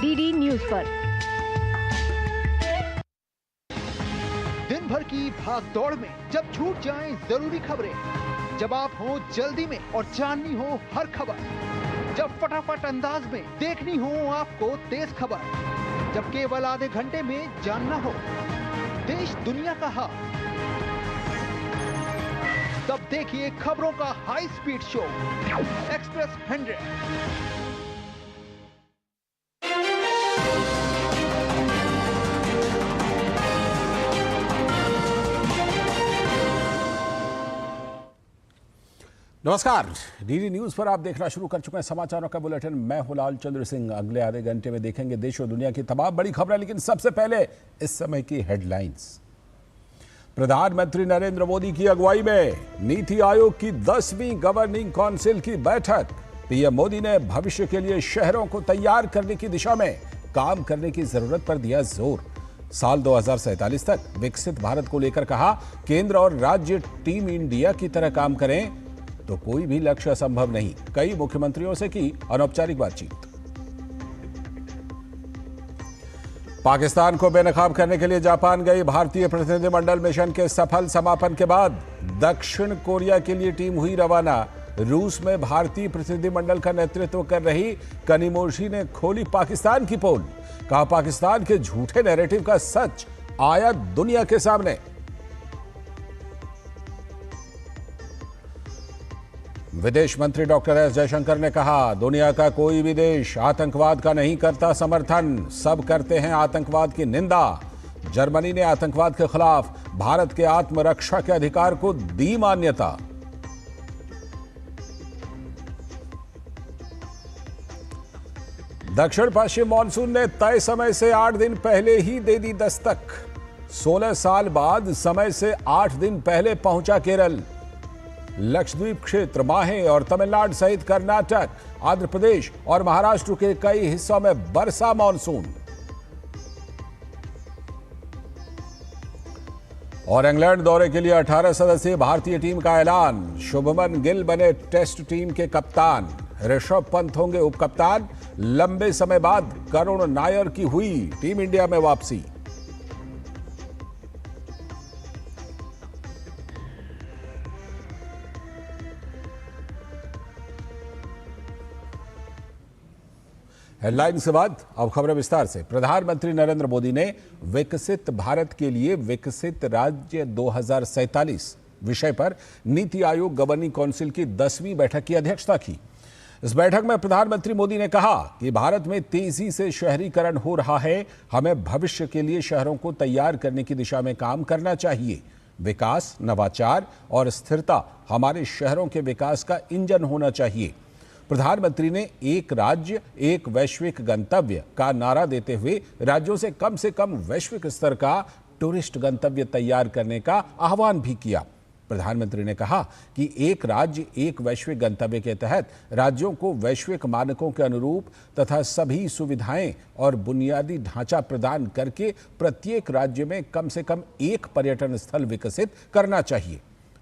DD news पर। दिन भर की भाग दौड़ में जब छूट जाएं जरूरी खबरें, जब आप हो जल्दी में और जाननी हो हर खबर, जब फटाफट अंदाज में देखनी हो आपको तेज खबर, जब केवल आधे घंटे में जानना हो देश दुनिया का हाल, तब देखिए खबरों का हाई स्पीड शो एक्सप्रेस 100। नमस्कार, डीडी न्यूज पर आप देखना शुरू कर चुके हैं समाचारों का बुलेटिन। मैं हूं लाल चंद्र सिंह। अगले आधे घंटे में देखेंगे देश और दुनिया की तमाम बड़ी खबरें, लेकिन सबसे पहले इस समय की हेडलाइंस। प्रधानमंत्री नरेंद्र मोदी की अगुवाई में नीति आयोग की 10वीं गवर्निंग काउंसिल की बैठक। पीएम मोदी ने भविष्य के लिए शहरों को तैयार करने की दिशा में काम करने की जरूरत पर दिया जोर। साल 2047 तक विकसित भारत को लेकर कहा, केंद्र और राज्य टीम इंडिया की तरह काम करें तो कोई भी लक्ष्य असंभव नहीं। कई मुख्यमंत्रियों से की अनौपचारिक बातचीत। पाकिस्तान को बेनकाब करने के लिए जापान गई भारतीय प्रतिनिधिमंडल मिशन के सफल समापन के बाद दक्षिण कोरिया के लिए टीम हुई रवाना। रूस में भारतीय प्रतिनिधिमंडल का नेतृत्व कर रही कनिमोशी ने खोली पाकिस्तान की पोल। कहा, पाकिस्तान के झूठे नैरेटिव का सच आया दुनिया के सामने। विदेश मंत्री डॉक्टर एस जयशंकर ने कहा, दुनिया का कोई भी देश आतंकवाद का नहीं करता समर्थन, सब करते हैं आतंकवाद की निंदा। जर्मनी ने आतंकवाद के खिलाफ भारत के आत्मरक्षा के अधिकार को दी मान्यता। दक्षिण पश्चिम मॉनसून ने तय समय से 8 दिन पहले ही दे दी दस्तक। 16 साल बाद समय से 8 दिन पहले पहुंचा केरल। लक्षद्वीप क्षेत्र, माहे और तमिलनाडु सहित कर्नाटक, आंध्र प्रदेश और महाराष्ट्र के कई हिस्सों में बरसा मॉनसून। और इंग्लैंड दौरे के लिए 18 सदस्यीय भारतीय टीम का ऐलान। शुभमन गिल बने टेस्ट टीम के कप्तान। ऋषभ पंत होंगे उप कप्तान। लंबे समय बाद करुण नायर की हुई टीम इंडिया में वापसी। हेडलाइंस के बाद अब खबरें विस्तार से। प्रधानमंत्री नरेंद्र मोदी ने विकसित भारत के लिए विकसित राज्य 2047 विषय पर नीति आयोग गवर्निंग काउंसिल की 10वीं बैठक की अध्यक्षता की। इस बैठक में प्रधानमंत्री मोदी ने कहा कि भारत में तेजी से शहरीकरण हो रहा है। हमें भविष्य के लिए शहरों को तैयार करने की दिशा में काम करना चाहिए। विकास, नवाचार और स्थिरता हमारे शहरों के विकास का इंजन होना चाहिए। प्रधानमंत्री ने एक राज्य एक वैश्विक गंतव्य का नारा देते हुए राज्यों से कम वैश्विक स्तर का टूरिस्ट गंतव्य तैयार करने का आह्वान भी किया। प्रधानमंत्री ने कहा कि एक राज्य एक वैश्विक गंतव्य के तहत राज्यों को वैश्विक मानकों के अनुरूप तथा सभी सुविधाएं और बुनियादी ढांचा प्रदान करके प्रत्येक राज्य में कम से कम एक पर्यटन स्थल विकसित करना चाहिए।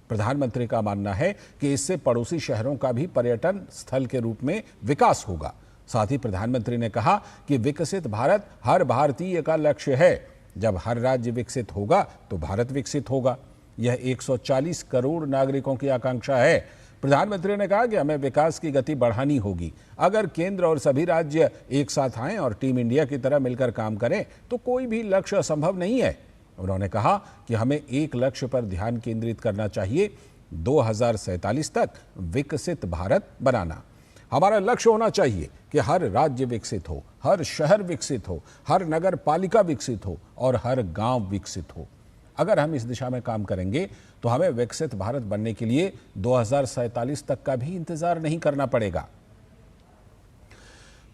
प्रधानमंत्री का मानना है कि इससे पड़ोसी शहरों का भी पर्यटन स्थल के रूप में विकास होगा। साथ ही प्रधानमंत्री ने कहा कि विकसित भारत हर भारतीय का लक्ष्य है। जब हर राज्य विकसित होगा तो भारत विकसित होगा। यह 140 करोड़ नागरिकों की आकांक्षा है। प्रधानमंत्री ने कहा कि हमें विकास की गति बढ़ानी होगी। अगर केंद्र और सभी राज्य एक साथ आएं और टीम इंडिया की तरह मिलकर काम करें तो कोई भी लक्ष्य असंभव नहीं है। उन्होंने कहा कि हमें एक लक्ष्य पर ध्यान केंद्रित करना चाहिए, 2047 तक विकसित भारत बनाना। हमारा लक्ष्य होना चाहिए कि हर राज्य विकसित हो, हर शहर विकसित हो, हर नगर पालिका विकसित हो और हर गांव विकसित हो। अगर हम इस दिशा में काम करेंगे तो हमें विकसित भारत बनने के लिए 2047 तक का भी इंतजार नहीं करना पड़ेगा।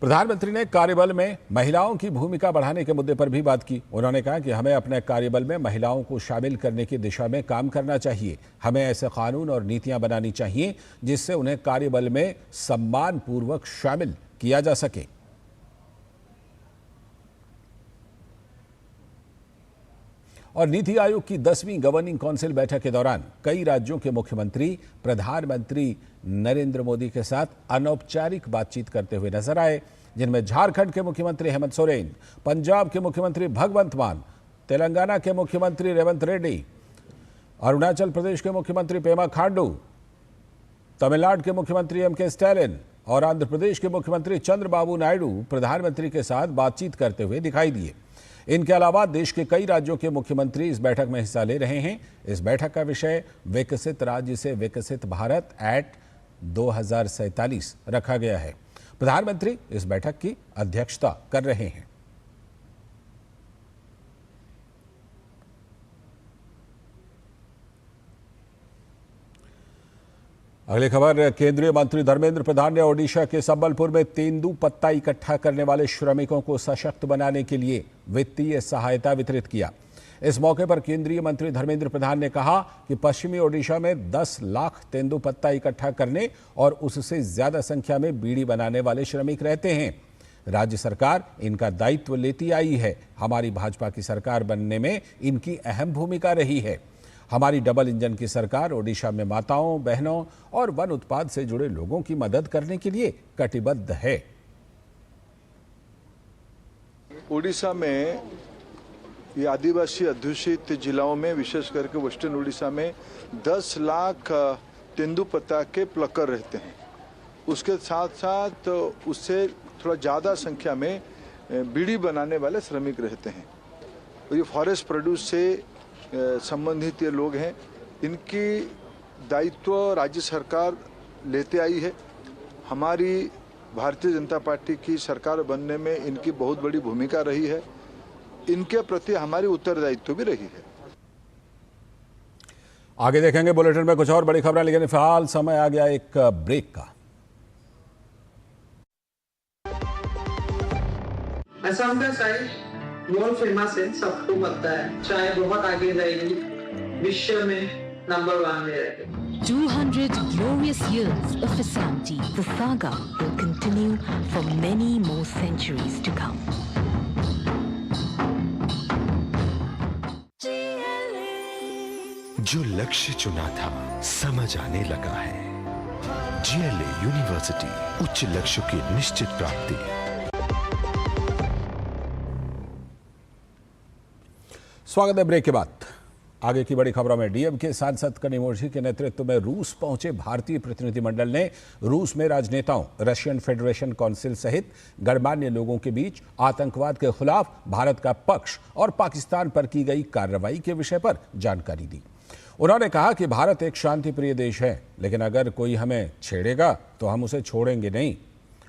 प्रधानमंत्री ने कार्यबल में महिलाओं की भूमिका बढ़ाने के मुद्दे पर भी बात की। उन्होंने कहा कि हमें अपने कार्यबल में महिलाओं को शामिल करने की दिशा में काम करना चाहिए। हमें ऐसे कानून और नीतियां बनानी चाहिए जिससे उन्हें कार्यबल में सम्मानपूर्वक शामिल किया जा सके। और नीति आयोग की 10वीं गवर्निंग काउंसिल बैठक के दौरान कई राज्यों के मुख्यमंत्री प्रधानमंत्री नरेंद्र मोदी के साथ अनौपचारिक बातचीत करते हुए नजर आए। जिनमें झारखंड के मुख्यमंत्री हेमंत सोरेन, पंजाब के मुख्यमंत्री भगवंत मान, तेलंगाना के मुख्यमंत्री रेवंत रेड्डी, अरुणाचल प्रदेश के मुख्यमंत्री पेमा खांडू, तमिलनाडु के मुख्यमंत्री एम.के. स्टालिन और आंध्र प्रदेश के मुख्यमंत्री चंद्रबाबू नायडू प्रधानमंत्री के साथ बातचीत करते हुए दिखाई दिए। इनके अलावा देश के कई राज्यों के मुख्यमंत्री इस बैठक में हिस्सा ले रहे हैं। इस बैठक का विषय विकसित राज्य से विकसित भारत एट 2047 रखा गया है। प्रधानमंत्री इस बैठक की अध्यक्षता कर रहे हैं। अगली खबर, केंद्रीय मंत्री धर्मेंद्र प्रधान ने ओडिशा के संबलपुर में तेंदुपत्ता इकट्ठा करने वाले श्रमिकों को सशक्त बनाने के लिए वित्तीय सहायता वितरित किया। इस मौके पर केंद्रीय मंत्री धर्मेंद्र प्रधान ने कहा कि पश्चिमी ओडिशा में 10 लाख तेंदुपत्ता इकट्ठा करने और उससे ज्यादा संख्या में बीड़ी बनाने वाले श्रमिक रहते हैं। राज्य सरकार इनका दायित्व लेती आई है। हमारी भाजपा की सरकार बनने में इनकी अहम भूमिका रही है। हमारी डबल इंजन की सरकार ओडिशा में माताओं, बहनों और वन उत्पाद से जुड़े लोगों की मदद करने के लिए कटिबद्ध है। ओडिशा में ये आदिवासी अध्युषित जिलाओं में, विशेष करके वेस्टर्न ओडिशा में 10 लाख तेंदुपत्ता के प्लकर रहते हैं। उसके साथ साथ उससे थोड़ा ज़्यादा संख्या में बीड़ी बनाने वाले श्रमिक रहते हैं। और ये फॉरेस्ट प्रोड्यूस से संबंधित ये लोग हैं। इनकी दायित्व राज्य सरकार लेते आई है। हमारी भारतीय जनता पार्टी की सरकार बनने में इनकी बहुत बड़ी भूमिका रही है। इनके प्रति हमारी उत्तरदायित्व भी रही है। आगे देखेंगे बुलेटिन में कुछ और बड़ी खबरें, लेकिन फिलहाल समय आ गया एक ब्रेक का। असम का चाय वर्ल्ड फेमस है, सबको पता है। चाय बहुत आगे जाएगी, विश्व में नंबर 1 में रहेगी। 200 glorious years of Assam tea. The saga will continue for many more centuries to come. जो लक्ष्य चुना था समझ आने लगा है। GLA यूनिवर्सिटी, उच्च लक्ष्य की निश्चित प्राप्ति। स्वागत है ब्रेक के बाद। आगे की बड़ी खबरों में डीएम के सांसद कनिमोझी के नेतृत्व में रूस पहुंचे भारतीय प्रतिनिधिमंडल ने रूस में राजनेताओं, रशियन फेडरेशन काउंसिल सहित गणमान्य लोगों के बीच आतंकवाद के खिलाफ भारत का पक्ष और पाकिस्तान पर की गई कार्रवाई के विषय पर जानकारी दी। उन्होंने कहा कि भारत एक शांति प्रिय देश है, लेकिन अगर कोई हमें छेड़ेगा तो हम उसे छोड़ेंगे नहीं।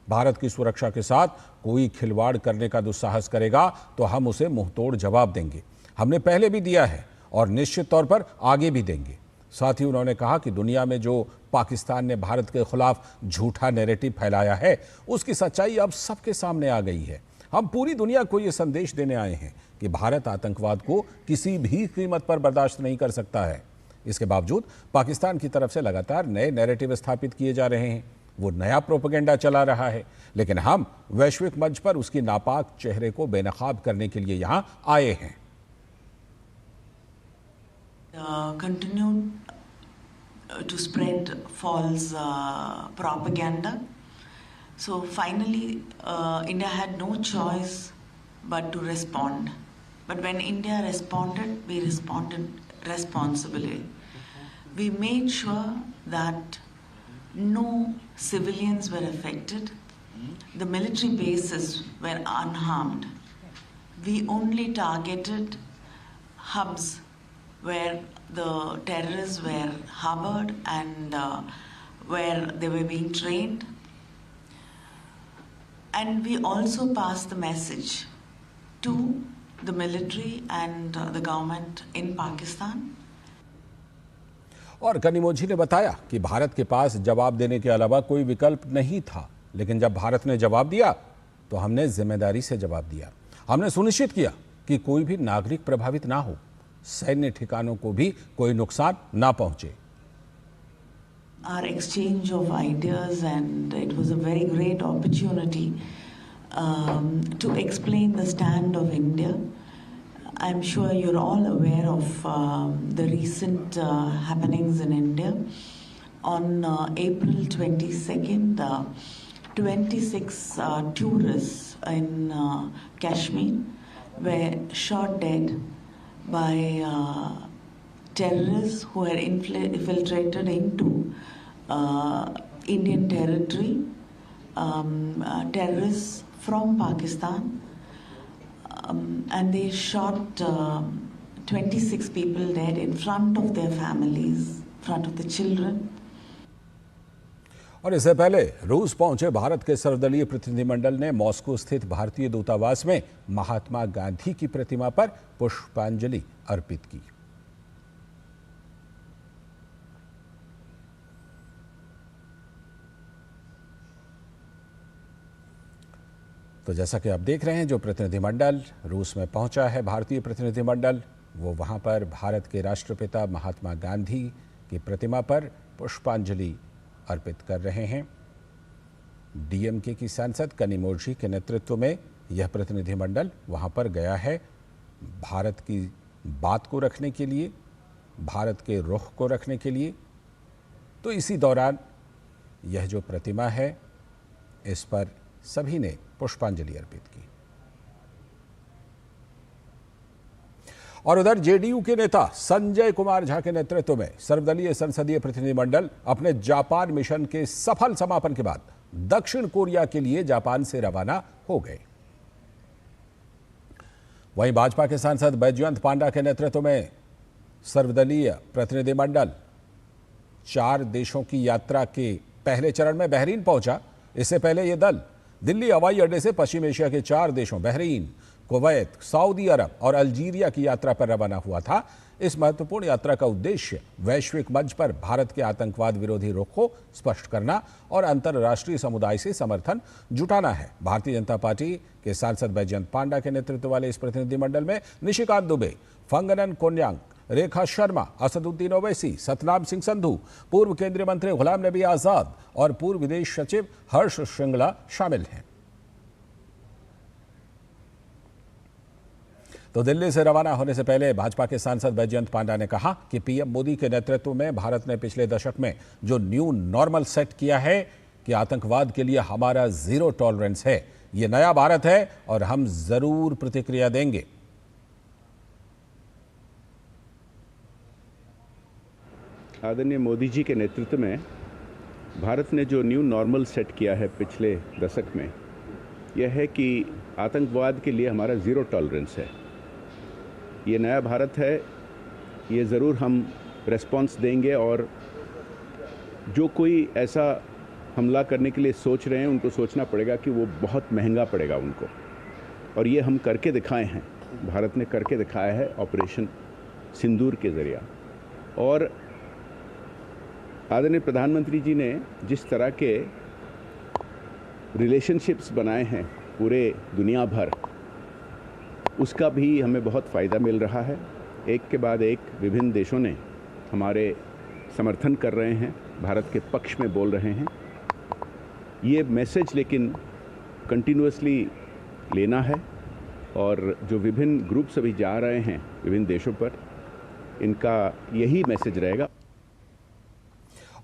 भारत की सुरक्षा के साथ कोई खिलवाड़ करने का दुस्साहस करेगा तो हम उसे मुंहतोड़ जवाब देंगे। हमने पहले भी दिया है और निश्चित तौर पर आगे भी देंगे। साथ ही उन्होंने कहा कि दुनिया में जो पाकिस्तान ने भारत के खिलाफ झूठा नैरेटिव फैलाया है, उसकी सच्चाई अब सबके सामने आ गई है। हम पूरी दुनिया को ये संदेश देने आए हैं कि भारत आतंकवाद को किसी भी कीमत पर बर्दाश्त नहीं कर सकता है। इसके बावजूद पाकिस्तान की तरफ से लगातार नए नैरेटिव स्थापित किए जा रहे हैं। वो नया प्रोपेगेंडा चला रहा है, लेकिन हम वैश्विक मंच पर उसकी नापाक चेहरे को बेनकाब करने के लिए यहाँ आए हैं। Continued to spread false propaganda. So finally, India had no choice but to respond. But when India responded, we responded responsibly. We made sure that no civilians were affected. The military bases were unharmed. We only targeted hubs where the terrorists were harbored and where they were being trained. And we also passed the message to the military and the government in Pakistan. और कनिमोझी ने बताया कि भारत के पास जवाब देने के अलावा कोई विकल्प नहीं था, लेकिन जब भारत ने जवाब दिया तो हमने जिम्मेदारी से जवाब दिया। हमने सुनिश्चित किया कि कोई भी नागरिक प्रभावित ना हो, सैन्य ठिकानों को भी कोई नुकसान ना पहुंचे। Our exchange of ideas, and it was a very great opportunity to explain the stand of India. I'm sure you're all aware of the recent happenings in India. On April 22nd, 26 tourists in Kashmir were shot dead by terrorists who had infiltrated into Indian territory, terrorists from Pakistan, and they shot 26 people dead in front of their families, in front of the children. और इससे पहले रूस पहुंचे भारत के सर्वदलीय प्रतिनिधिमंडल ने Moscow स्थित भारतीय दूतावास में महात्मा गांधी की प्रतिमा पर पुष्पांजलि अर्पित की। तो जैसा कि आप देख रहे हैं, जो प्रतिनिधिमंडल रूस में पहुंचा है, भारतीय प्रतिनिधिमंडल, वो वहां पर भारत के राष्ट्रपिता महात्मा गांधी की प्रतिमा पर पुष्पांजलि अर्पित कर रहे हैं। डीएमके की सांसद कनिमोझी के नेतृत्व में यह प्रतिनिधिमंडल वहां पर गया है भारत की बात को रखने के लिए, भारत के रुख को रखने के लिए। तो इसी दौरान यह जो प्रतिमा है, इस पर सभी ने पुष्पांजलि अर्पित की। और उधर जेडीयू के नेता संजय कुमार झा के नेतृत्व में सर्वदलीय संसदीय प्रतिनिधिमंडल अपने जापान मिशन के सफल समापन के बाद दक्षिण कोरिया के लिए जापान से रवाना हो गए। वहीं भाजपा के सांसद बैजयंत पांडा के नेतृत्व में सर्वदलीय प्रतिनिधिमंडल 4 देशों की यात्रा के पहले चरण में बहरीन पहुंचा। इससे पहले यह दल दिल्ली हवाई अड्डे से पश्चिम एशिया के 4 देशों बहरीन, कुवैत, सऊदी अरब और अल्जीरिया की यात्रा पर रवाना हुआ था। इस महत्वपूर्ण यात्रा का उद्देश्य वैश्विक मंच पर भारत के आतंकवाद विरोधी रुख को स्पष्ट करना और अंतर्राष्ट्रीय समुदाय से समर्थन जुटाना है। भारतीय जनता पार्टी के सांसद बैजयंत पांडा के नेतृत्व वाले इस प्रतिनिधिमंडल में निशिकांत दुबे, फंगनन कोन्यांग, रेखा शर्मा, असदुद्दीन ओवैसी, सतनाम सिंह संधू, पूर्व केंद्रीय मंत्री गुलाम नबी आजाद और पूर्व विदेश सचिव हर्ष श्रृंगला शामिल हैं। तो दिल्ली से रवाना होने से पहले भाजपा के सांसद बैजयंत पांडा ने कहा कि पीएम मोदी के नेतृत्व में भारत ने पिछले दशक में जो न्यू नॉर्मल सेट किया है कि आतंकवाद के लिए हमारा जीरो टॉलरेंस है, ये नया भारत है और हम जरूर प्रतिक्रिया देंगे। आदरणीय मोदी जी के नेतृत्व में भारत ने जो न्यू नॉर्मल सेट किया है पिछले दशक में, यह है कि आतंकवाद के लिए हमारा ज़ीरो टॉलरेंस है। ये नया भारत है, ये ज़रूर हम रेस्पॉन्स देंगे और जो कोई ऐसा हमला करने के लिए सोच रहे हैं उनको सोचना पड़ेगा कि वो बहुत महंगा पड़ेगा उनको, और ये हम करके दिखाए हैं। भारत ने करके दिखाया है ऑपरेशन सिंदूर के ज़रिए। और आदरणीय प्रधानमंत्री जी ने जिस तरह के रिलेशनशिप्स बनाए हैं पूरे दुनिया भर, उसका भी हमें बहुत फ़ायदा मिल रहा है। एक के बाद एक विभिन्न देशों ने हमारे समर्थन कर रहे हैं, भारत के पक्ष में बोल रहे हैं। ये मैसेज लेकिन कंटिन्यूअसली लेना है, और जो विभिन्न ग्रुप्स अभी जा रहे हैं विभिन्न देशों पर, इनका यही मैसेज रहेगा।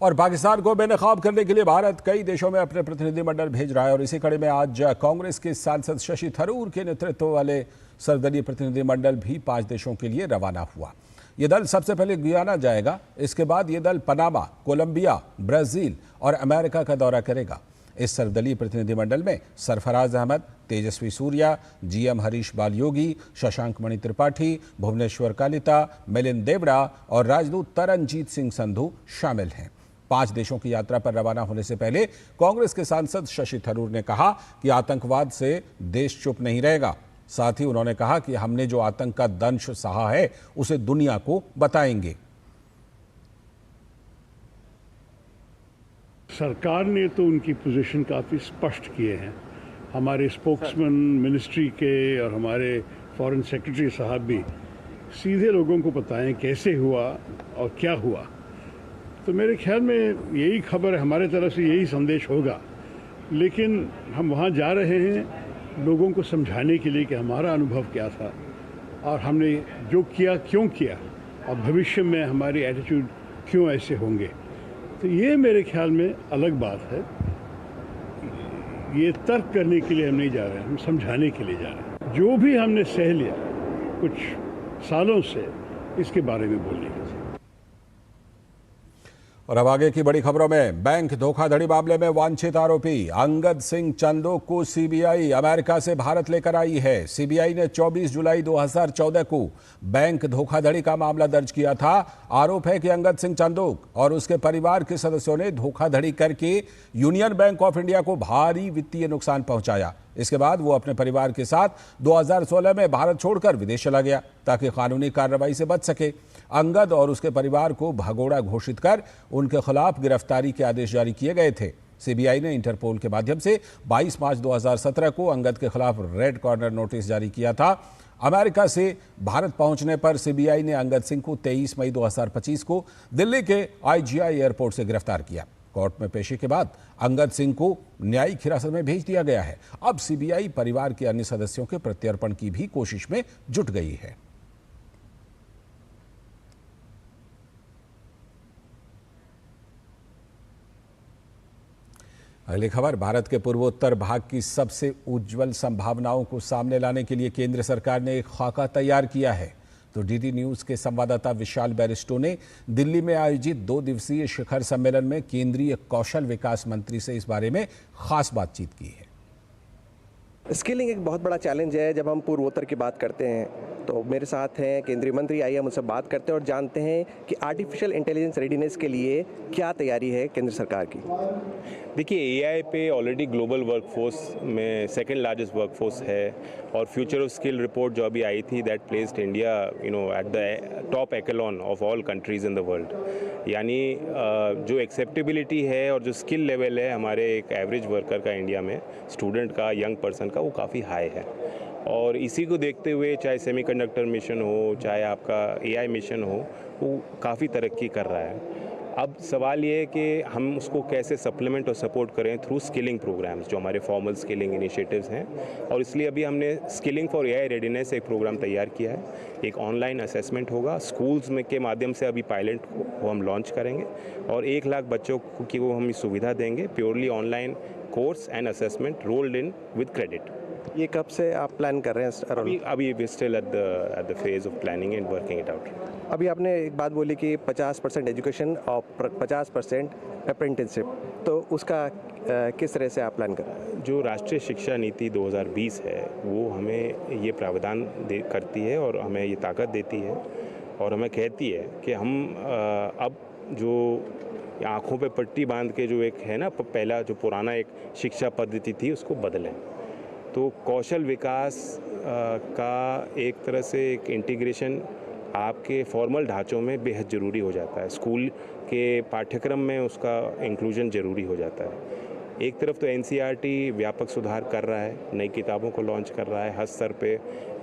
और पाकिस्तान को बेनकाब करने के लिए भारत कई देशों में अपने प्रतिनिधिमंडल भेज रहा है। और इसी कड़ी में आज कांग्रेस के सांसद शशि थरूर के नेतृत्व वाले सर्वदलीय प्रतिनिधिमंडल भी 5 देशों के लिए रवाना हुआ। यह दल सबसे पहले गुयाना जाएगा। इसके बाद यह दल पनामा, कोलंबिया, ब्राजील और अमेरिका का दौरा करेगा। इस सर्वदलीय प्रतिनिधिमंडल में सरफराज अहमद, तेजस्वी सूर्या, जीएम हरीश बालयोगी, शशांक मणि त्रिपाठी, भुवनेश्वर कालिता, मिलिंद देवड़ा और राजदूत तरनजीत सिंह संधू शामिल हैं। 5 देशों की यात्रा पर रवाना होने से पहले कांग्रेस के सांसद शशि थरूर ने कहा कि आतंकवाद से देश चुप नहीं रहेगा। साथ ही उन्होंने कहा कि हमने जो आतंक का दंश सहा है उसे दुनिया को बताएंगे। सरकार ने तो उनकी पोजीशन काफ़ी स्पष्ट किए हैं। हमारे स्पोक्समैन मिनिस्ट्री के और हमारे फॉरेन सेक्रेटरी साहब भी सीधे लोगों को बताएं कैसे हुआ और क्या हुआ। तो मेरे ख्याल में यही खबर है, हमारे तरफ से यही संदेश होगा। लेकिन हम वहाँ जा रहे हैं लोगों को समझाने के लिए कि हमारा अनुभव क्या था और हमने जो किया क्यों किया, और भविष्य में हमारी एटीट्यूड क्यों ऐसे होंगे। तो ये मेरे ख्याल में अलग बात है। ये तर्क करने के लिए हम नहीं जा रहे हैं, हम समझाने के लिए जा रहे हैं। जो भी हमने सह लिया कुछ सालों से, इसके बारे में बोलने के लिए। और अब आगे की बड़ी खबरों में, बैंक धोखाधड़ी मामले में वांछित आरोपी अंगद सिंह चंदोक को सीबीआई अमेरिका से भारत लेकर आई है। सीबीआई ने 24 जुलाई 2014 को बैंक धोखाधड़ी का मामला दर्ज किया था। आरोप है कि अंगद सिंह चंदोक और उसके परिवार के सदस्यों ने धोखाधड़ी करके यूनियन बैंक ऑफ इंडिया को भारी वित्तीय नुकसान पहुंचाया। इसके बाद वो अपने परिवार के साथ 2016 में भारत छोड़कर विदेश चला गया ताकि कानूनी कार्रवाई से बच सके। अंगद और उसके परिवार को भगोड़ा घोषित कर उनके खिलाफ गिरफ्तारी के आदेश जारी किए गए थे। सीबीआई ने इंटरपोल के माध्यम से 22 मार्च 2017 को अंगद के खिलाफ रेड कॉर्नर नोटिस जारी किया था। अमेरिका से भारत पहुंचने पर सीबीआई ने अंगद सिंह को 23 मई 2025 को दिल्ली के IGI एयरपोर्ट से गिरफ्तार किया। कोर्ट में पेशी के बाद अंगद सिंह को न्यायिक हिरासत में भेज दिया गया है। अब सीबीआई परिवार के अन्य सदस्यों के प्रत्यर्पण की भी कोशिश में जुट गई है। अगली खबर, भारत के पूर्वोत्तर भाग की सबसे उज्जवल संभावनाओं को सामने लाने के लिए केंद्र सरकार ने एक खाका तैयार किया है। तो डीडी न्यूज के संवाददाता विशाल बैरिस्टो ने दिल्ली में आयोजित 2 दिवसीय शिखर सम्मेलन में केंद्रीय कौशल विकास मंत्री से इस बारे में खास बातचीत की है। स्किलिंग एक बहुत बड़ा चैलेंज है। जब हम पूर्वोत्तर की बात करते हैं तो मेरे साथ हैं केंद्रीय मंत्री, आइए हम उनसे बात करते हैं और जानते हैं कि आर्टिफिशियल इंटेलिजेंस रेडीनेस के लिए क्या तैयारी है केंद्र सरकार की। देखिए, एआई पे ऑलरेडी ग्लोबल वर्कफोर्स में सेकंड लार्जेस्ट वर्कफोर्स है और फ्यूचर ऑफ स्किल रिपोर्ट जो अभी आई थी that placed India at the top echelon of all countries in the world. यानी जो एक्सेप्टेबिलिटी है और जो स्किल लेवल है हमारे एक एवरेज वर्कर का इंडिया में, स्टूडेंट का, यंग पर्सन का, वो काफ़ी हाई है। और इसी को देखते हुए चाहे सेमीकंडक्टर मिशन हो, चाहे आपका एआई मिशन हो, वो काफ़ी तरक्की कर रहा है। अब सवाल ये है कि हम उसको कैसे सप्लीमेंट और सपोर्ट करें थ्रू स्किलिंग प्रोग्राम्स, जो हमारे फॉर्मल स्किलिंग इनिशिएटिव्स हैं। और इसलिए अभी हमने स्किलिंग फॉर एआई रेडीनेस एक प्रोग्राम तैयार किया है। एक ऑनलाइन असेसमेंट होगा, स्कूल्स में के माध्यम से अभी पायलट को हम लॉन्च करेंगे और 1 लाख बच्चों की वो हम सुविधा देंगे, purely online course and assessment rolled in with credit. ये कब से आप प्लान कर रहे हैं? अभी we still at the phase of planning and working it out. अभी आपने एक बात बोली कि 50% एजुकेशन और 50% अप्रेंटिसशिप, तो उसका किस तरह से आप प्लान कर रहे हैं? जो राष्ट्रीय शिक्षा नीति 2020 है वो हमें ये प्रावधान करती है और हमें ये ताकत देती है और हमें कहती है कि हम अब जो आँखों पे पट्टी बांध के जो एक है ना, पहला जो पुराना एक शिक्षा पद्धति थी उसको बदलें। तो कौशल विकास का एक तरह से एक इंटीग्रेशन आपके फॉर्मल ढांचों में बेहद ज़रूरी हो जाता है। स्कूल के पाठ्यक्रम में उसका इंक्लूजन ज़रूरी हो जाता है। एक तरफ तो एनसीईआरटी व्यापक सुधार कर रहा है, नई किताबों को लॉन्च कर रहा है, हर स्तर पे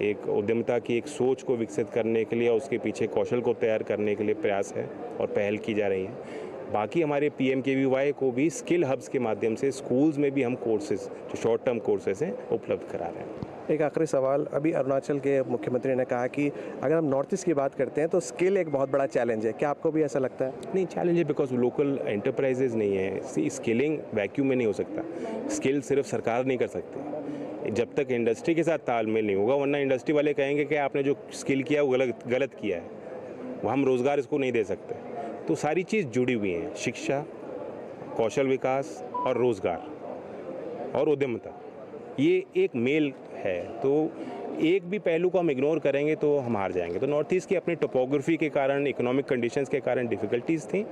एक उद्यमिता की एक सोच को विकसित करने के लिए और उसके पीछे कौशल को तैयार करने के लिए प्रयास है और पहल की जा रही है। बाकी हमारे PMKVY को भी स्किल हब्स के माध्यम से स्कूल्स में भी हम कोर्सेज, जो शॉर्ट टर्म कोर्सेज हैं, उपलब्ध करा रहे हैं। एक आखिरी सवाल, अभी अरुणाचल के मुख्यमंत्री ने कहा कि अगर हम नॉर्थ ईस्ट की बात करते हैं तो स्किल एक बहुत बड़ा चैलेंज है, क्या आपको भी ऐसा लगता है? नहीं, चैलेंज है बिकॉज लोकल एंटरप्राइजेज नहीं है। स्किलिंग वैक्यूम में नहीं हो सकता, स्किल सिर्फ सरकार नहीं कर सकती जब तक इंडस्ट्री के साथ तालमेल नहीं होगा, वरना इंडस्ट्री वाले कहेंगे कि आपने जो स्किल किया वो गलत किया है, वो हम रोज़गार इसको नहीं दे सकते। तो सारी चीज़ जुड़ी हुई हैं, शिक्षा, कौशल विकास और रोज़गार और उद्यमिता, ये एक मेल है। तो एक भी पहलू को हम इग्नोर करेंगे तो हम हार जाएंगे। तो नॉर्थ ईस्ट की अपनी टोपोग्राफी के कारण, इकोनॉमिक कंडीशंस के कारण डिफ़िकल्टीज़ थी,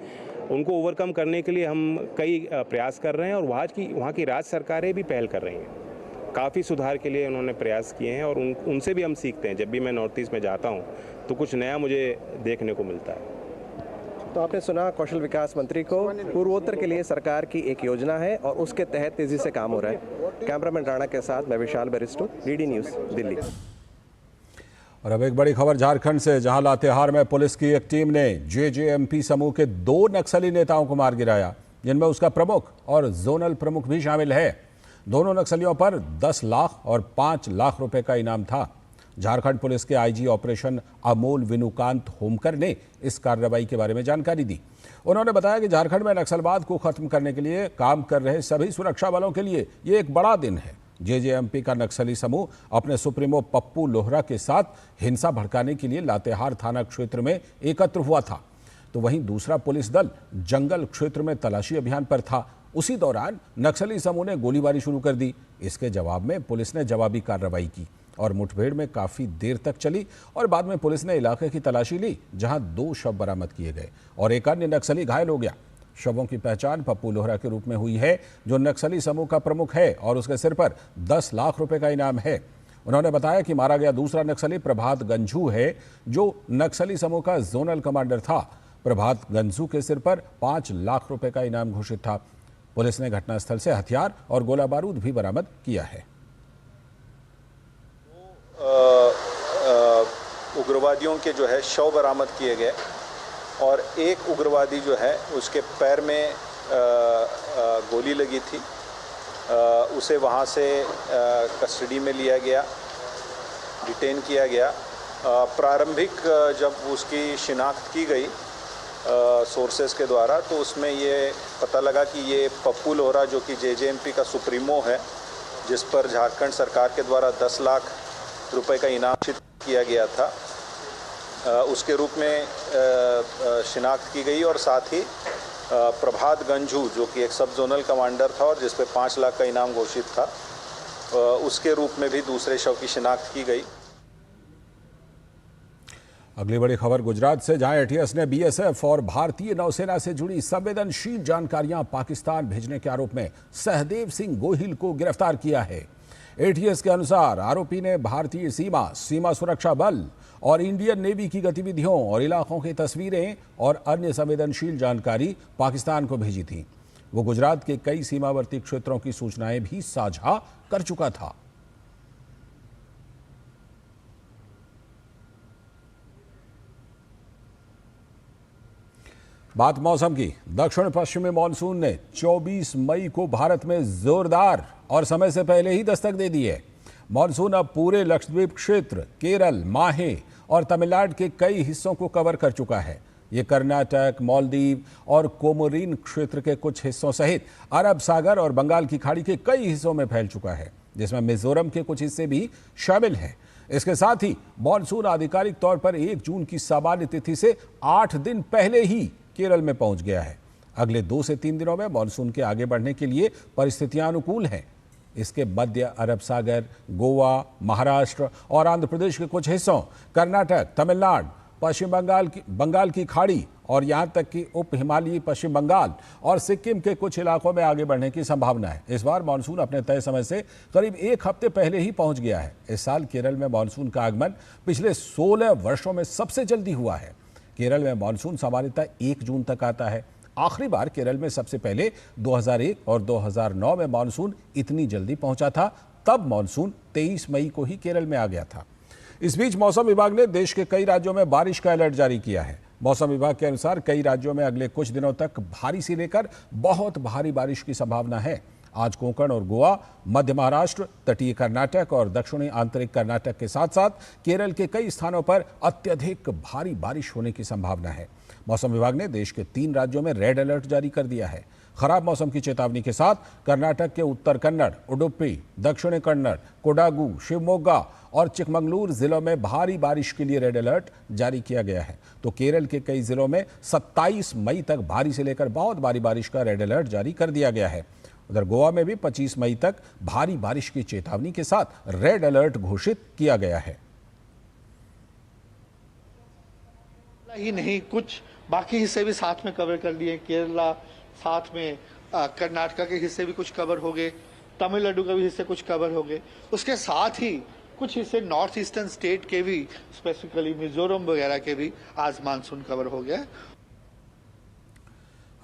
उनको ओवरकम करने के लिए हम कई प्रयास कर रहे हैं और वहाँ की राज्य सरकारें भी पहल कर रही हैं। काफ़ी सुधार के लिए उन्होंने प्रयास किए हैं और उनसे भी हम सीखते हैं। जब भी मैं नॉर्थ ईस्ट में जाता हूँ तो कुछ नया मुझे देखने को मिलता है। तो आपने सुना कौशल विकास मंत्री को, पूर्वोत्तर के लिए सरकार की एक योजना है और उसके तहत तेजी से काम हो रहा है। कैमरामैन राणा के साथ मैं विशाल बैरिस्टो, डीडी न्यूज़, दिल्ली। और अब एक बड़ी खबर झारखंड से, जहां लातेहार में पुलिस की एक टीम ने JJMP समूह के 2 नक्सली नेताओं को मार गिराया, जिनमें उसका प्रमुख और जोनल प्रमुख भी शामिल है। दोनों नक्सलियों पर 10 लाख और 5 लाख रुपए का इनाम था। झारखंड पुलिस के IG ऑपरेशन अमोल विनुकांत होमकर ने इस कार्रवाई के बारे में जानकारी दी। उन्होंने बताया कि झारखंड में नक्सलवाद को खत्म करने के लिए काम कर रहे सभी सुरक्षा बलों के लिए ये एक बड़ा दिन है। जेजेएमपी का नक्सली समूह अपने सुप्रीमो पप्पू लोहरा के साथ हिंसा भड़काने के लिए लातेहार थाना क्षेत्र में एकत्र हुआ था, तो वहीं दूसरा पुलिस दल जंगल क्षेत्र में तलाशी अभियान पर था। उसी दौरान नक्सली समूह ने गोलीबारी शुरू कर दी। इसके जवाब में पुलिस ने जवाबी कार्रवाई की और मुठभेड़ में काफी देर तक चली और बाद में पुलिस ने इलाके की तलाशी ली, जहां 2 शव बरामद किए गए और एक अन्य नक्सली घायल हो गया। शवों की पहचान पप्पू लोहरा के रूप में हुई है, जो नक्सली समूह का प्रमुख है और उसके सिर पर 10 लाख रुपए का इनाम है। उन्होंने बताया कि मारा गया दूसरा नक्सली प्रभात गंझू है, जो नक्सली समूह का जोनल कमांडर था। प्रभात गंझू के सिर पर 5 लाख रुपए का इनाम घोषित था। पुलिस ने घटनास्थल से हथियार और गोला बारूद भी बरामद किया है। उग्रवादियों के जो है शव बरामद किए गए और एक उग्रवादी जो है उसके पैर में गोली लगी थी, उसे वहाँ से कस्टडी में लिया गया, डिटेन किया गया। प्रारंभिक जब उसकी शिनाख्त की गई सोर्सेस के द्वारा, तो उसमें ये पता लगा कि ये पप्पू लोहरा जो कि जेजेएमपी का सुप्रीमो है, जिस पर झारखंड सरकार के द्वारा 10 लाख रुपए का इनाम किया गया था, उसके रूप में शिनाख्त की गई और साथ ही प्रभात गंझू जो कि एक सब जोनल कमांडर था और जिस पे 5 लाख का इनाम घोषित था, उसके रूप में भी दूसरे शव की शिनाख्त की गई। अगली बड़ी खबर गुजरात से, जहां एटीएस ने बीएसएफ और भारतीय नौसेना से जुड़ी संवेदनशील जानकारियां पाकिस्तान भेजने के आरोप में सहदेव सिंह गोहिल को गिरफ्तार किया है। एटीएस के अनुसार आरोपी ने भारतीय सीमा सुरक्षा बल और इंडियन नेवी की गतिविधियों और इलाकों की तस्वीरें और अन्य संवेदनशील जानकारी पाकिस्तान को भेजी थी। वो गुजरात के कई सीमावर्ती क्षेत्रों की सूचनाएं भी साझा कर चुका था। बात मौसम की। दक्षिण पश्चिमी मानसून ने 24 मई को भारत में जोरदार और समय से पहले ही दस्तक दे दी है। मानसून अब पूरे लक्षद्वीप क्षेत्र, केरल, माहे और तमिलनाडु के कई हिस्सों को कवर कर चुका है। ये कर्नाटक, मालदीव और कोमोरिन क्षेत्र के कुछ हिस्सों सहित अरब सागर और बंगाल की खाड़ी के कई हिस्सों में फैल चुका है, जिसमें मिजोरम के कुछ हिस्से भी शामिल हैं। इसके साथ ही मानसून आधिकारिक तौर पर 1 जून की सामान्य तिथि से 8 दिन पहले ही केरल में पहुंच गया है। अगले 2 से 3 दिनों में मानसून के आगे बढ़ने के लिए परिस्थितियां अनुकूल हैं। इसके मध्य अरब सागर, गोवा, महाराष्ट्र और आंध्र प्रदेश के कुछ हिस्सों, कर्नाटक, तमिलनाडु, पश्चिम बंगाल की खाड़ी और यहां तक कि उप हिमालयी पश्चिम बंगाल और सिक्किम के कुछ इलाकों में आगे बढ़ने की संभावना है। इस बार मानसून अपने तय समय से करीब 1 हफ्ते पहले ही पहुंच गया है। इस साल केरल में मानसून का आगमन पिछले 16 वर्षों में सबसे जल्दी हुआ है। केरल में मानसून सामान्यतः 1 जून तक आता है। आखिरी बार केरल में सबसे पहले 2001 और 2009 में मानसून इतनी जल्दी पहुंचा था। तब मानसून 23 मई को ही केरल में आ गया था। इस बीच मौसम विभाग ने देश के कई राज्यों में बारिश का अलर्ट जारी किया है। मौसम विभाग के अनुसार कई राज्यों में अगले कुछ दिनों तक भारी से लेकर बहुत भारी बारिश की संभावना है। आज कोंकण और गोवा, मध्य महाराष्ट्र, तटीय कर्नाटक और दक्षिणी आंतरिक कर्नाटक के साथ साथ केरल के कई स्थानों पर अत्यधिक भारी बारिश होने की संभावना है। मौसम विभाग ने देश के 3 राज्यों में रेड अलर्ट जारी कर दिया है। खराब मौसम की चेतावनी के साथ कर्नाटक के उत्तर कन्नड़, उडुपी, दक्षिणी कन्नड़, कोडागु, शिवमोगा और चिकमंगलूर जिलों में भारी बारिश के लिए रेड अलर्ट जारी किया गया है। तो केरल के कई जिलों में 27 मई तक भारी से लेकर बहुत भारी बारिश का रेड अलर्ट जारी कर दिया गया है। उधर गोवा में भी 25 मई तक भारी बारिश की चेतावनी के साथ रेड अलर्ट घोषित किया गया है। ही नहीं, कुछ बाकी हिस्से भी साथ में कवर कर लिए। केरला साथ में, कर्नाटका के हिस्से भी कुछ कवर हो गए, तमिलनाडु के भी हिस्से कुछ कवर हो गए। उसके साथ ही कुछ हिस्से नॉर्थ ईस्टर्न स्टेट के भी, स्पेसिफिकली मिजोरम वगैरह के भी आज मानसून कवर हो गया।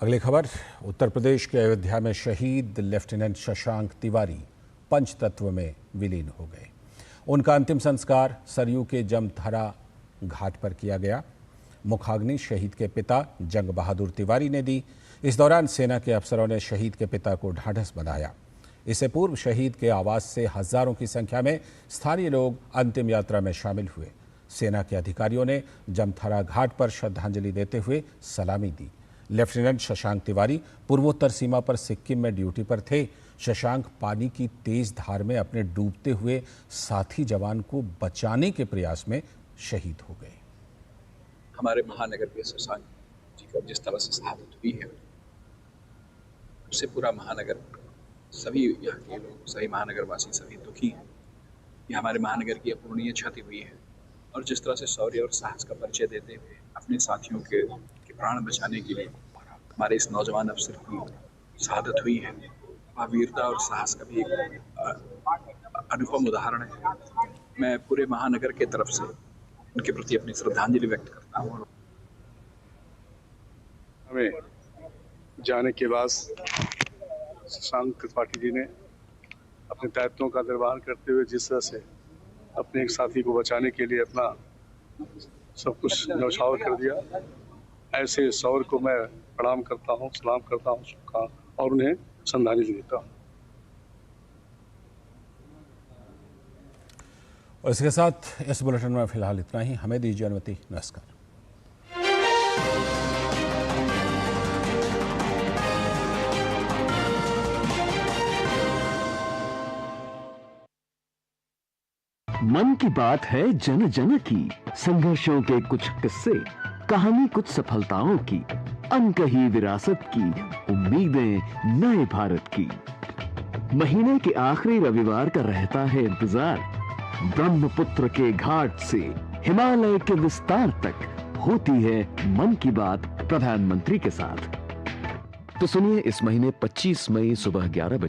अगली खबर, उत्तर प्रदेश के अयोध्या में शहीद लेफ्टिनेंट शशांक तिवारी पंचतत्व में विलीन हो गए। उनका अंतिम संस्कार सरयू के जमथरा घाट पर किया गया। मुखाग्नि शहीद के पिता जंग बहादुर तिवारी ने दी। इस दौरान सेना के अफसरों ने शहीद के पिता को ढांढस बंधाया। इससे पूर्व शहीद के आवास से हजारों की संख्या में स्थानीय लोग अंतिम यात्रा में शामिल हुए। सेना के अधिकारियों ने जमथरा घाट पर श्रद्धांजलि देते हुए सलामी दी। लेफ्टिनेंट शशांक तिवारी पूर्वोत्तर सीमा पर सिक्किम में ड्यूटी पर थे। शशांक पानी की तेज धार में अपने डूबते हुए साथी जवान को बचाने के प्रयास में शहीद हो गए। हमारे महानगर के शशांक जी को जिस तरह से शहादत हुई है, उससे पूरा महानगर, सभी यहाँ के लोग, सभी महानगर वासी सभी दुखी हैं। ये हमारे महानगर की अपूर्णीय क्षति हुई है और जिस तरह से शौर्य और साहस का परिचय देते हुए अपने साथियों के प्राण बचाने के लिए हमारे इस नौजवान अफसर की शहादत हुई है, वह वीरता और साहस का भी एक अनुपम उदाहरण है। मैं पूरे महानगर के तरफ से उनके प्रति अपनी श्रद्धांजलि व्यक्त करता हूँ। हमें जाने के बाद शशांक त्रिपाठी जी ने अपने दायित्वों का निर्वहन करते हुए जिस तरह से अपने एक साथी को बचाने के लिए अपना सब कुछ न्यौछावर कर दिया, ऐसे शौर्य को मैं प्रणाम करता हूँ, सलाम करता हूँ और उन्हें श्रद्धांजलि देता हूँ। और इसके साथ इस बुलेटिन में फिलहाल इतना ही। हमें दीजिए अनुमति। नमस्कार। मन की बात है जन जन की, संघर्षों के कुछ किस्से, कहानी कुछ सफलताओं की, अनकही विरासत की, उम्मीदें नए भारत की। महीने के आखिरी रविवार का रहता है इंतजार। ब्रह्मपुत्र के घाट से हिमालय के विस्तार तक होती है मन की बात प्रधानमंत्री के साथ। तो सुनिए इस महीने 25 मई सुबह 11 बजे